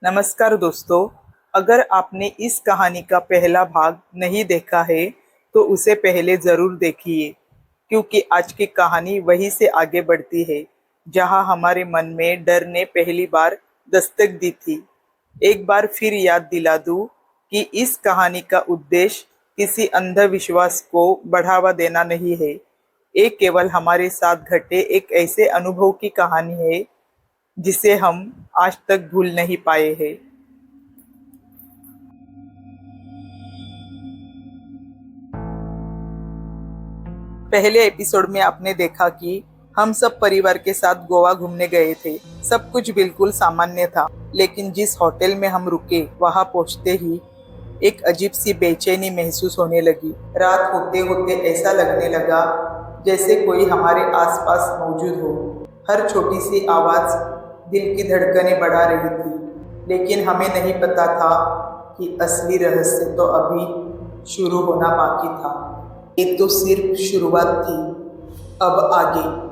नमस्कार दोस्तों। अगर आपने इस कहानी का पहला भाग नहीं देखा है तो उसे पहले ज़रूर देखिए, क्योंकि आज की कहानी वहीं से आगे बढ़ती है जहां हमारे मन में डर ने पहली बार दस्तक दी थी। एक बार फिर याद दिला दूं कि इस कहानी का उद्देश्य किसी अंधविश्वास को बढ़ावा देना नहीं है। ये केवल हमारे साथ घटे एक ऐसे अनुभव की कहानी है जिसे हम आज तक भूल नहीं पाए हैं। पहले एपिसोड में आपने देखा कि हम सब परिवार के साथ गोवा घूमने गए थे। सब कुछ बिल्कुल सामान्य था, लेकिन जिस होटल में हम रुके वहां पहुंचते ही एक अजीब सी बेचैनी महसूस होने लगी। रात होते होते ऐसा लगने लगा जैसे कोई हमारे आसपास मौजूद हो। हर छोटी सी आवाज दिल की धड़कनें बढ़ा रही थी, लेकिन हमें नहीं पता था कि असली रहस्य तो अभी शुरू होना बाकी था। ये तो सिर्फ शुरुआत थी, अब आगे।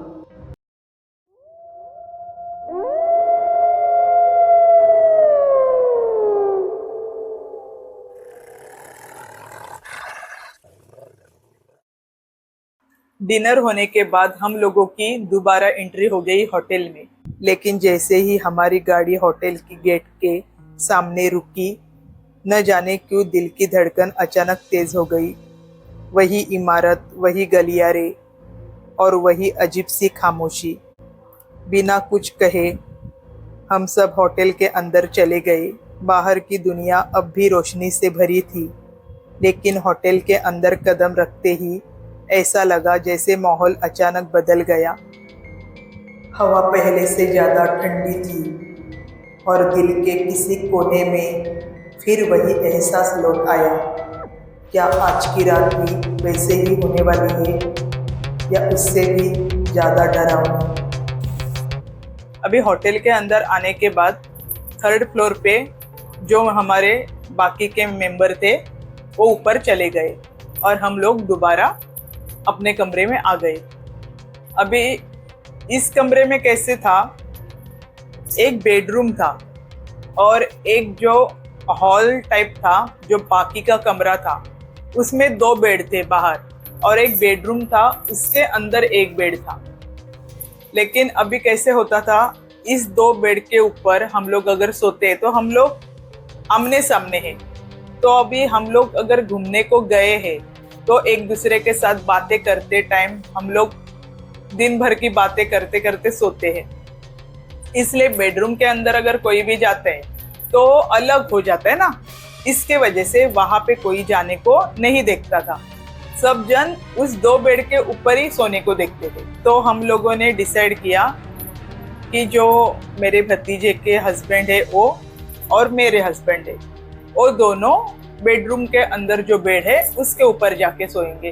डिनर होने के बाद हम लोगों की दोबारा एंट्री हो गई होटल में, लेकिन जैसे ही हमारी गाड़ी होटल की गेट के सामने रुकी, न जाने क्यों दिल की धड़कन अचानक तेज हो गई। वही इमारत, वही गलियारे और वही अजीब सी खामोशी। बिना कुछ कहे हम सब होटल के अंदर चले गए। बाहर की दुनिया अब भी रोशनी से भरी थी, लेकिन होटल के अंदर कदम रखते ही ऐसा लगा जैसे माहौल अचानक बदल गया। हवा पहले से ज्यादा ठंडी थी और दिल के किसी कोने में फिर वही एहसास लौट आया। क्या आज की रात भी वैसे ही होने वाली है या उससे भी ज्यादा डरावनी? अभी होटल के अंदर आने के बाद थर्ड फ्लोर पे जो हमारे बाकी के मेंबर थे वो ऊपर चले गए और हम लोग दोबारा अपने कमरे में आ गए। अभी इस कमरे में कैसे था, एक बेडरूम था और एक जो हॉल टाइप था जो बाकी का कमरा था, उसमें 2 बेड थे बाहर और एक बेडरूम था, उसके अंदर एक बेड था। लेकिन अभी कैसे होता था, इस 2 बेड के ऊपर हम लोग अगर सोते तो हम लोग आमने सामने हैं। तो अभी हम लोग अगर घूमने को गए हैं तो एक दूसरे के साथ बातें करते टाइम हम लोग दिन भर की बातें करते करते सोते हैं। इसलिए बेडरूम के अंदर अगर कोई भी जाता है तो अलग हो जाता है ना, इसके वजह से वहां पे कोई जाने को नहीं देखता था। सब जन उस 2 बेड के ऊपर ही सोने को देखते थे। तो हम लोगों ने डिसाइड किया कि जो मेरे भतीजे के हस्बैंड है वो और मेरे हस्बैंड है, वो दोनों बेडरूम के अंदर जो बेड है उसके ऊपर जाके सोएंगे,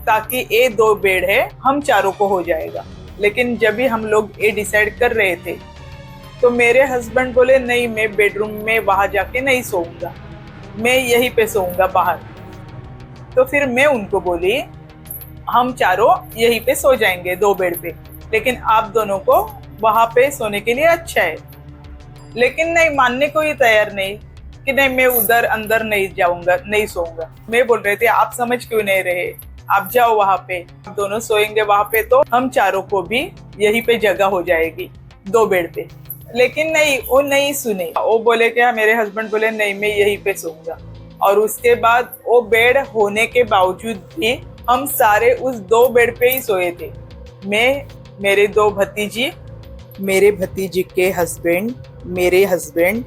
ताकि ये 2 बेड है हम चारों को हो जाएगा। लेकिन जब भी हम लोग ये डिसाइड कर रहे थे तो मेरे हस्बैंड बोले नहीं, मैं बेडरूम में वहां जाके नहीं सोऊंगा, मैं यहीं पे सोऊंगा बाहर। तो फिर मैं उनको बोली हम चारों यहीं पे सो जाएंगे 2 बेड पे, लेकिन आप दोनों को वहां पे सोने के लिए अच्छा है। लेकिन नहीं, मानने को ही तैयार नहीं कि नहीं, मैं उधर अंदर नहीं जाऊंगा, नहीं सोऊंगा। मैं बोल रहे थे आप समझ क्यों नहीं रहे, आप जाओ वहां पे, आप दोनों सोएंगे वहां पे तो हम चारों को भी यहीं पे जगह हो जाएगी 2 बेड पे। लेकिन नहीं, वो नहीं सुने। वो बोले क्या, मेरे हस्बैंड बोले नहीं, मैं यहीं पे सोऊंगा। और उसके बाद वो बेड होने के बावजूद भी हम सारे उस 2 बेड पे ही सोए थे। मैं, मेरे 2 भतीजी, मेरे भतीजी के हस्बैंड, मेरे हस्बैंड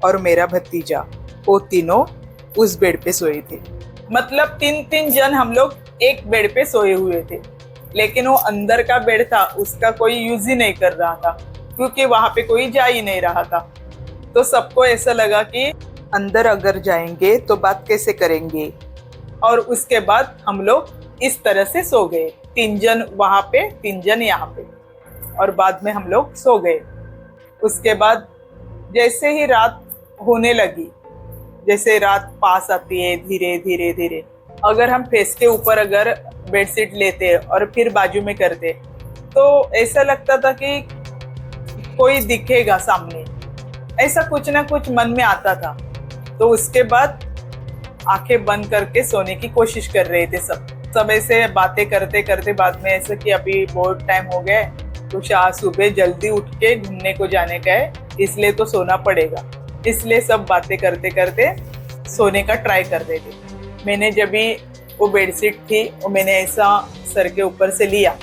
और मेरा भतीजा, वो तीनों उस बेड पे सोए थे। मतलब 3-3 जन हम लोग एक बेड पे सोए हुए थे। लेकिन वो अंदर का बेड था, उसका कोई यूज ही नहीं कर रहा था, क्योंकि वहां पे कोई जा ही नहीं रहा था। तो सबको ऐसा लगा कि अंदर अगर जाएंगे तो बात कैसे करेंगे, और उसके बाद हम लोग इस तरह से सो गए। 3 जन वहां पे, 3 जन यहाँ पे, और बाद में हम लोग सो गए। उसके बाद जैसे ही रात होने लगी, जैसे रात पास आती है धीरे धीरे धीरे, अगर हम फेस के ऊपर अगर बेडशीट लेते और फिर बाजू में करते तो ऐसा लगता था कि कोई दिखेगा सामने, ऐसा कुछ ना कुछ मन में आता था। तो उसके बाद आंखें बंद करके सोने की कोशिश कर रहे थे सब ऐसे बातें करते करते बाद में ऐसा कि अभी बहुत टाइम हो गया है, तो सुबह जल्दी उठ के घूमने को जाने का है, इसलिए तो सोना पड़ेगा। इसलिए सब बातें करते करते सोने का ट्राई कर रहे थे। मैंने जब भी वो बेडशीट थी वो मैंने ऐसा सर के ऊपर से लिया,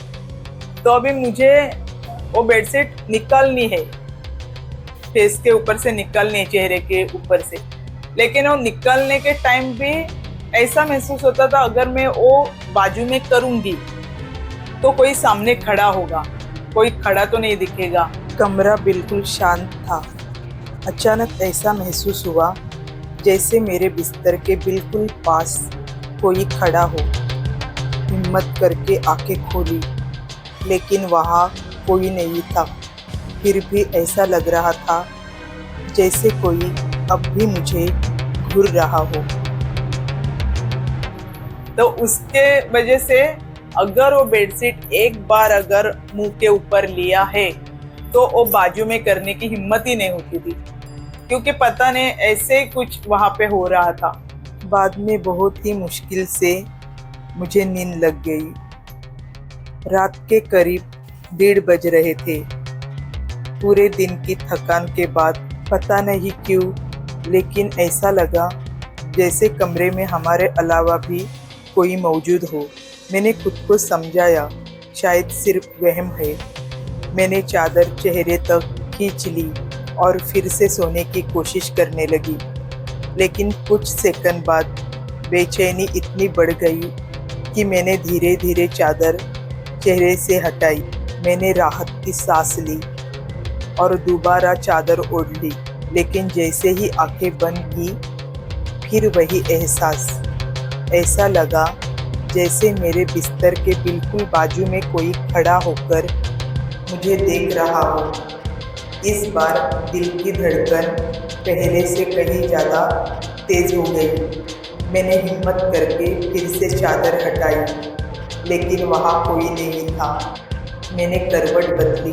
तो अभी मुझे वो बेडशीट निकालनी है, फेस के ऊपर से निकालनी है, चेहरे के ऊपर से। लेकिन वो निकालने के टाइम भी ऐसा महसूस होता था अगर मैं वो बाजू में करूंगी तो कोई सामने खड़ा होगा, कोई खड़ा तो नहीं दिखेगा। कमरा बिल्कुल शांत था। अचानक ऐसा महसूस हुआ जैसे मेरे बिस्तर के बिल्कुल पास कोई खड़ा हो। हिम्मत करके आंखें खोली, लेकिन वहाँ कोई नहीं था। फिर भी ऐसा लग रहा था जैसे कोई अब भी मुझे घूर रहा हो। तो उसके वजह से अगर वो बेडशीट एक बार अगर मुंह के ऊपर लिया है तो वो बाजू में करने की हिम्मत ही नहीं होती थी, क्योंकि पता नहीं ऐसे कुछ वहां पे हो रहा था। बाद में बहुत ही मुश्किल से मुझे नींद लग गई। रात के करीब 1:30 बज रहे थे। पूरे दिन की थकान के बाद पता नहीं क्यों, लेकिन ऐसा लगा जैसे कमरे में हमारे अलावा भी कोई मौजूद हो। मैंने खुद को समझाया शायद सिर्फ वहम है। मैंने चादर चेहरे तक खींच ली और फिर से सोने की कोशिश करने लगी, लेकिन कुछ सेकंड बाद बेचैनी इतनी बढ़ गई कि मैंने धीरे धीरे चादर चेहरे से हटाई। मैंने राहत की सांस ली और दोबारा चादर ओढ़ ली, लेकिन जैसे ही आंखें बंद की फिर वही एहसास। ऐसा लगा जैसे मेरे बिस्तर के बिल्कुल बाजू में कोई खड़ा होकर मुझे देख रहा हो। इस बार दिल की धड़कन पहले से कहीं ज़्यादा तेज हो गई। मैंने हिम्मत करके फिर से चादर हटाई, लेकिन वहाँ कोई नहीं था। मैंने करवट बदली,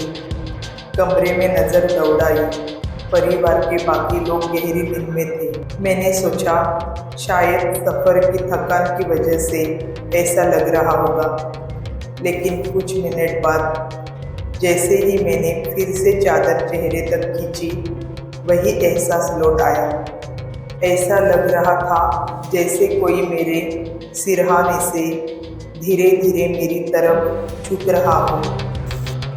कमरे में नज़र दौड़ाई। परिवार के बाकी लोग गहरी नींद में थे। मैंने सोचा शायद सफ़र की थकान की वजह से ऐसा लग रहा होगा, लेकिन कुछ मिनट बाद जैसे ही मैंने फिर से चादर चेहरे तक खींची, वही एहसास लौट आया। ऐसा लग रहा था जैसे कोई मेरे सिरहाने से धीरे धीरे मेरी तरफ झुक रहा हो।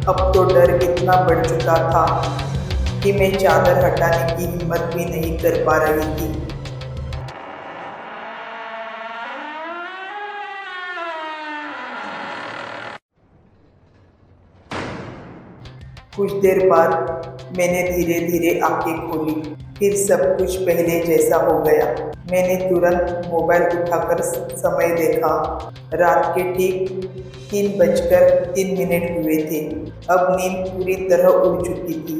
अब तो डर इतना बढ़ चुका था कि मैं चादर हटाने की हिम्मत भी नहीं कर पा रही थी। कुछ देर बाद मैंने धीरे धीरे आंखें खोली, फिर सब कुछ पहले जैसा हो गया। मैंने तुरंत मोबाइल उठाकर समय देखा। रात के ठीक 3:03 हुए थे। अब नींद पूरी तरह उड़ चुकी थी।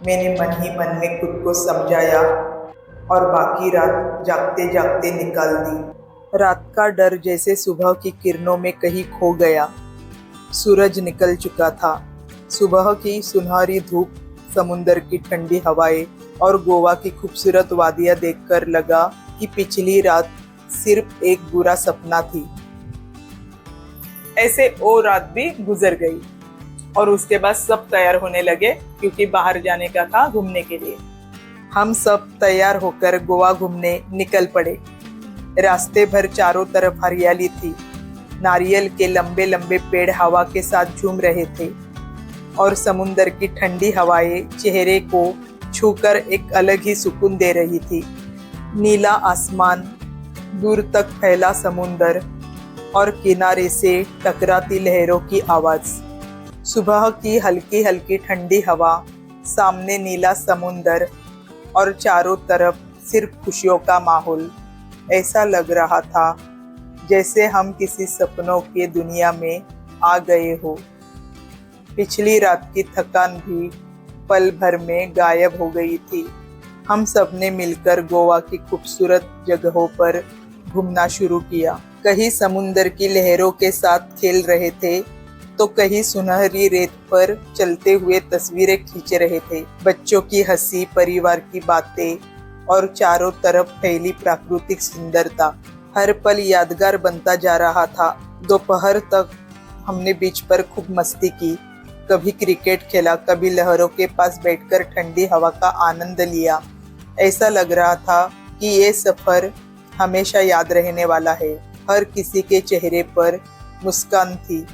मैंने मन ही मन में खुद को समझाया और बाकी रात जागते जागते निकाल दी। रात का डर जैसे सुबह की किरणों में कहीं खो गया। सूरज निकल चुका था। सुबह की सुनहरी धूप, समुंदर की ठंडी हवाएं और गोवा की खूबसूरत वादियां देखकर लगा कि पिछली रात सिर्फ एक बुरा सपना थी। ऐसे वो रात भी गुजर गई और उसके बाद सब तैयार होने लगे, क्योंकि बाहर जाने का था घूमने के लिए। हम सब तैयार होकर गोवा घूमने निकल पड़े। रास्ते भर चारों तरफ हरियाली थी। नारियल के लंबे लंबे पेड़ हवा के साथ झूम रहे थे और समुंदर की ठंडी हवाएं चेहरे को छूकर एक अलग ही सुकून दे रही थी। नीला आसमान, दूर तक फैला समुंदर और किनारे से टकराती लहरों की आवाज। सुबह की हल्की हल्की ठंडी हवा, सामने नीला समुंदर और चारों तरफ सिर्फ खुशियों का माहौल। ऐसा लग रहा था जैसे हम किसी सपनों की दुनिया में आ गए हो। पिछली रात की थकान भी पल भर में गायब हो गई थी। हम सब ने मिलकर गोवा की खूबसूरत जगहों पर घूमना शुरू किया। कहीं समुंदर की लहरों के साथ खेल रहे थे, तो कहीं सुनहरी रेत पर चलते हुए तस्वीरें खींच रहे थे। बच्चों की हंसी, परिवार की बातें और चारों तरफ फैली प्राकृतिक सुंदरता, हर पल यादगार बनता जा रहा था। दोपहर तक हमने बीच पर खूब मस्ती की, कभी क्रिकेट खेला, कभी लहरों के पास बैठकर ठंडी हवा का आनंद लिया। ऐसा लग रहा था कि ये सफर हमेशा याद रहने वाला है। हर किसी के चेहरे पर मुस्कान थी।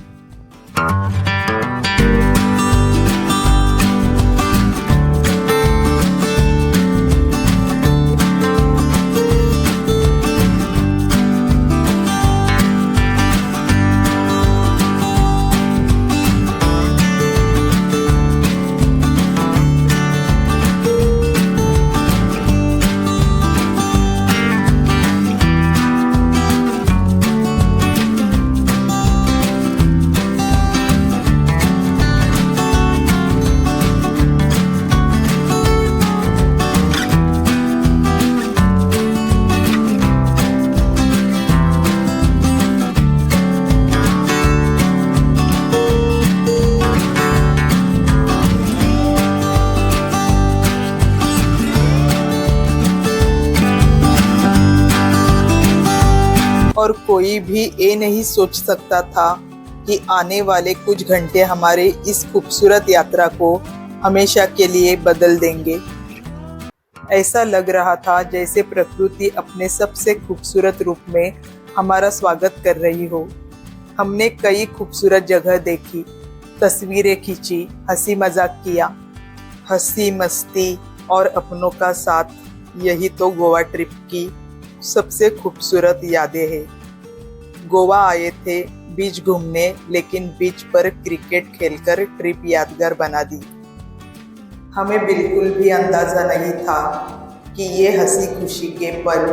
और कोई भी ये नहीं सोच सकता था कि आने वाले कुछ घंटे हमारे इस खूबसूरत यात्रा को हमेशा के लिए बदल देंगे। ऐसा लग रहा था जैसे प्रकृति अपने सबसे खूबसूरत रूप में हमारा स्वागत कर रही हो। हमने कई खूबसूरत जगह देखी, तस्वीरें खींची, हंसी मजाक किया। हंसी मस्ती और अपनों का साथ, यही तो गोवा ट्रिप की सबसे खूबसूरत यादें हैं। गोवा आए थे बीच घूमने, लेकिन बीच पर क्रिकेट खेलकर ट्रिप यादगार बना दी। हमें बिल्कुल भी अंदाजा नहीं था कि ये हंसी खुशी के पल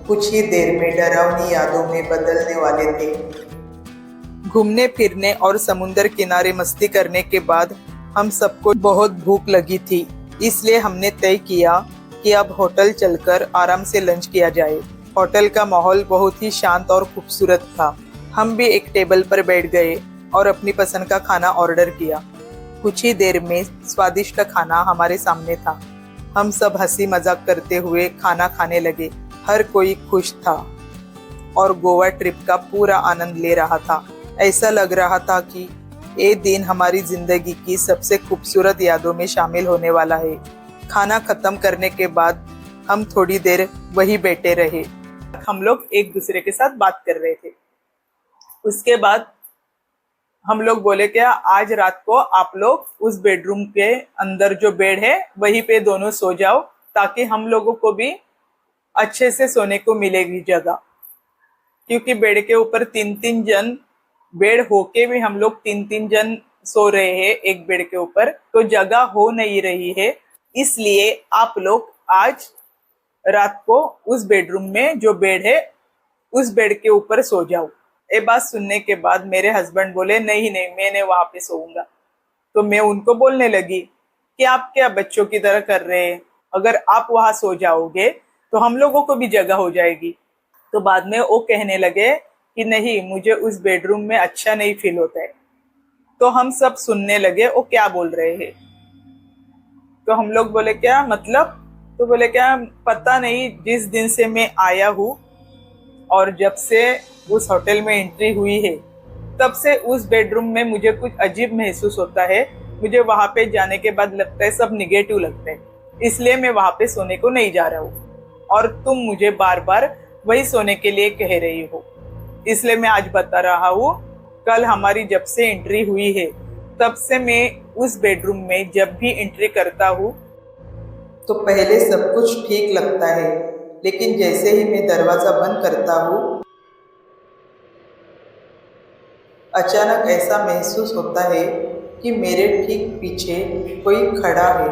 कुछ ही देर में डरावनी यादों में बदलने वाले थे। घूमने फिरने और समुंदर किनारे मस्ती करने के बाद हम सबको बहुत भूख लगी थी, इसलिए हमने तय किया कि अब होटल चलकर आराम से लंच किया जाए। होटल का माहौल बहुत ही शांत और खूबसूरत था। हम भी एक टेबल पर बैठ गए और अपनी पसंद का खाना ऑर्डर किया। कुछ ही देर में स्वादिष्ट खाना हमारे सामने था। हम सब हंसी मजाक करते हुए खाना खाने लगे। हर कोई खुश था और गोवा ट्रिप का पूरा आनंद ले रहा था। ऐसा लग रहा था कि ये दिन हमारी जिंदगी की सबसे खूबसूरत यादों में शामिल होने वाला है। खाना खत्म करने के बाद हम थोड़ी देर वहीं बैठे रहे। हम लोग एक दूसरे के साथ बात कर रहे थे। उसके बाद हम लोग बोले क्या आज रात को आप लोग उस बेडरूम के अंदर जो बेड है वहीं पे दोनों सो जाओ, ताकि हम लोगों को भी अच्छे से सोने को मिलेगी जगह। क्योंकि बेड के ऊपर 3-3 जन, बेड होके भी हम लोग 3-3 जन सो रहे हैं एक बेड के ऊपर, तो जगह हो नहीं रही है। इसलिए आप लोग आज रात को उस बेडरूम में जो बेड है उस बेड के ऊपर सो जाओ। ये बात सुनने के बाद मेरे हस्बैंड बोले नहीं नहीं, मैंने वहां पे सोऊंगा। तो मैं उनको बोलने लगी कि आप क्या बच्चों की तरह कर रहे हैं, अगर आप वहां सो जाओगे तो हम लोगों को भी जगह हो जाएगी। तो बाद में वो कहने लगे कि नहीं, मुझे उस बेडरूम में अच्छा नहीं फील होता है। तो हम सब सुनने लगे वो क्या बोल रहे हैं। तो हम लोग बोले क्या मतलब? तो बोले क्या पता नहीं, जिस दिन से मैं आया हूँ और जब से उस होटल में एंट्री हुई है तब से उस बेडरूम में मुझे कुछ अजीब महसूस होता है। मुझे वहां पे जाने के बाद लगता है सब निगेटिव लगता है, इसलिए मैं वहां पे सोने को नहीं जा रहा हूँ। और तुम मुझे बार बार वही सोने के लिए कह रही हो, इसलिए मैं आज बता रहा हूँ। कल हमारी जब से एंट्री हुई है तब से मैं उस बेडरूम में जब भी एंट्री करता हूँ तो पहले सब कुछ ठीक लगता है, लेकिन जैसे ही मैं दरवाजा बंद करता हूँ अचानक ऐसा महसूस होता है कि मेरे ठीक पीछे कोई खड़ा है।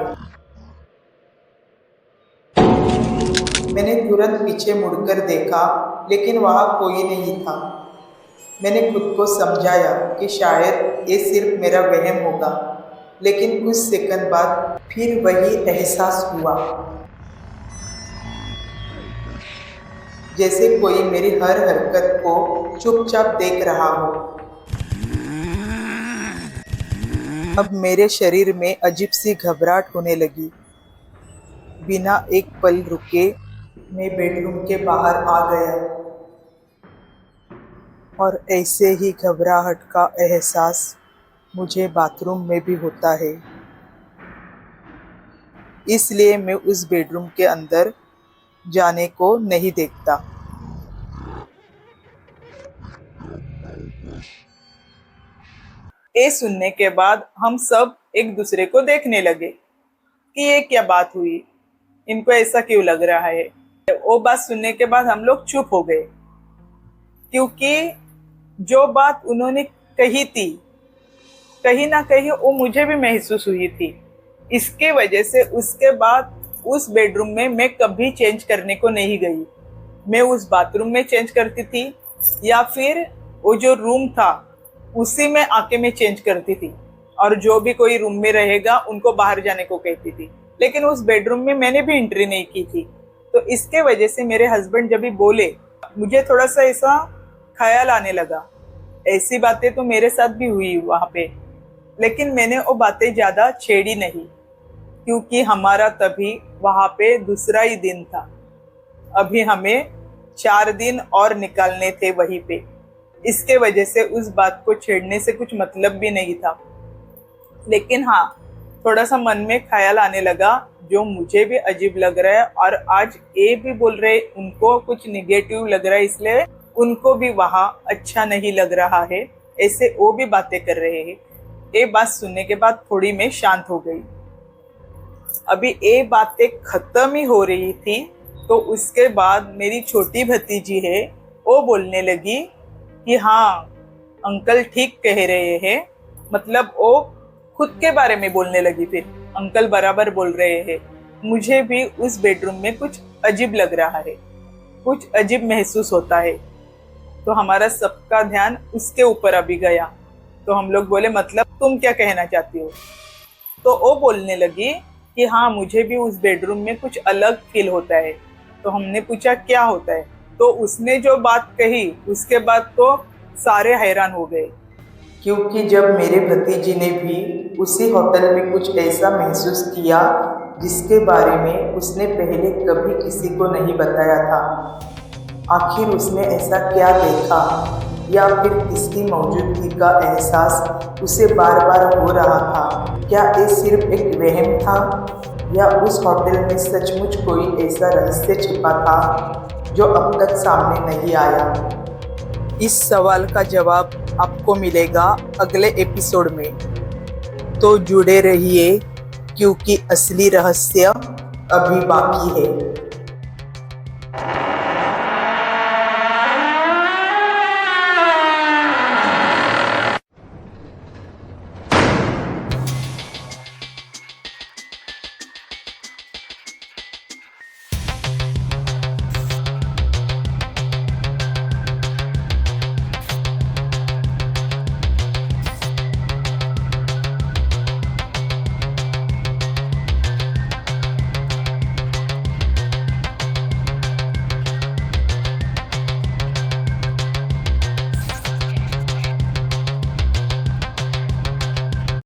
मैंने तुरंत पीछे मुड़कर देखा, लेकिन वहाँ कोई नहीं था। मैंने खुद को समझाया कि शायद ये सिर्फ मेरा वहम होगा, लेकिन कुछ सेकंड बाद फिर वही एहसास हुआ, जैसे कोई मेरी हर हरकत को चुपचाप देख रहा हो। अब मेरे शरीर में अजीब सी घबराहट होने लगी। बिना एक पल रुके मैं बेडरूम के बाहर आ गया और ऐसे ही घबराहट का एहसास मुझे बाथरूम में भी होता है। इसलिए मैं उस बेडरूम के अंदर जाने को नहीं देखता। ये सुनने के बाद हम सब एक दूसरे को देखने लगे कि ये क्या बात हुई, इनको ऐसा क्यों लग रहा है। वो बात सुनने के बाद हम लोग चुप हो गए, क्योंकि जो बात उन्होंने कही थी कहीं ना कहीं वो मुझे भी महसूस हुई थी। इसके वजह से उसके बाद उस बेडरूम में मैं कभी चेंज करने को नहीं गई। मैं उस बाथरूम में चेंज करती थी या फिर वो जो रूम था उसी में आके मैं चेंज करती थी, और जो भी कोई रूम में रहेगा उनको बाहर जाने को कहती थी। लेकिन उस बेडरूम में मैंने भी एंट्री नहीं की थी। तो इसके वजह से मेरे हस्बैंड जब भी बोले, मुझे थोड़ा सा ऐसा ख्याल आने लगा। ऐसी बातें तो मेरे साथ भी हुई वहां पे, लेकिन मैंने वो बातें ज्यादा छेड़ी नहीं, क्योंकि हमारा तभी वहां पे दूसरा ही दिन था। अभी हमें 4 दिन और निकालने थे वहीं पे। इसके वजह से उस बात को छेड़ने से कुछ मतलब भी नहीं था। लेकिन हाँ, थोड़ा सा मन में ख्याल आने लगा जो मुझे भी अजीब लग रहा है, और आज ये भी बोल रहे उनको कुछ निगेटिव लग रहा है, इसलिए उनको भी वहाँ अच्छा नहीं लग रहा है, ऐसे वो भी बातें कर रहे हैं। ये बात सुनने के बाद थोड़ी मैं शांत हो गई। अभी ये बातें खत्म ही हो रही थी तो उसके बाद मेरी छोटी भतीजी है, वो बोलने लगी कि हाँ अंकल ठीक कह रहे हैं। मतलब वो खुद के बारे में बोलने लगी। फिर अंकल बराबर बोल रहे हैं, मुझे भी उस बेडरूम में कुछ अजीब लग रहा है, कुछ अजीब महसूस होता है। तो हमारा सबका ध्यान उसके ऊपर अभी गया। तो हम लोग बोले, मतलब तुम क्या कहना चाहती हो? तो वो बोलने लगी कि हाँ मुझे भी उस बेडरूम में कुछ अलग फील होता है। तो हमने पूछा क्या होता है? तो उसने जो बात कही उसके बाद तो सारे हैरान हो गए, क्योंकि जब मेरे भतीजी ने भी उसी होटल में कुछ ऐसा महसूस किया जिसके बारे में उसने पहले कभी किसी को नहीं बताया था। आखिर उसने ऐसा क्या देखा, या फिर किसकी मौजूदगी का एहसास उसे बार बार हो रहा था? क्या ये सिर्फ एक वहम था, या उस होटल में सचमुच कोई ऐसा रहस्य छिपा था जो अब तक सामने नहीं आया? इस सवाल का जवाब आपको मिलेगा अगले एपिसोड में। तो जुड़े रहिए, क्योंकि असली रहस्य अभी बाकी है।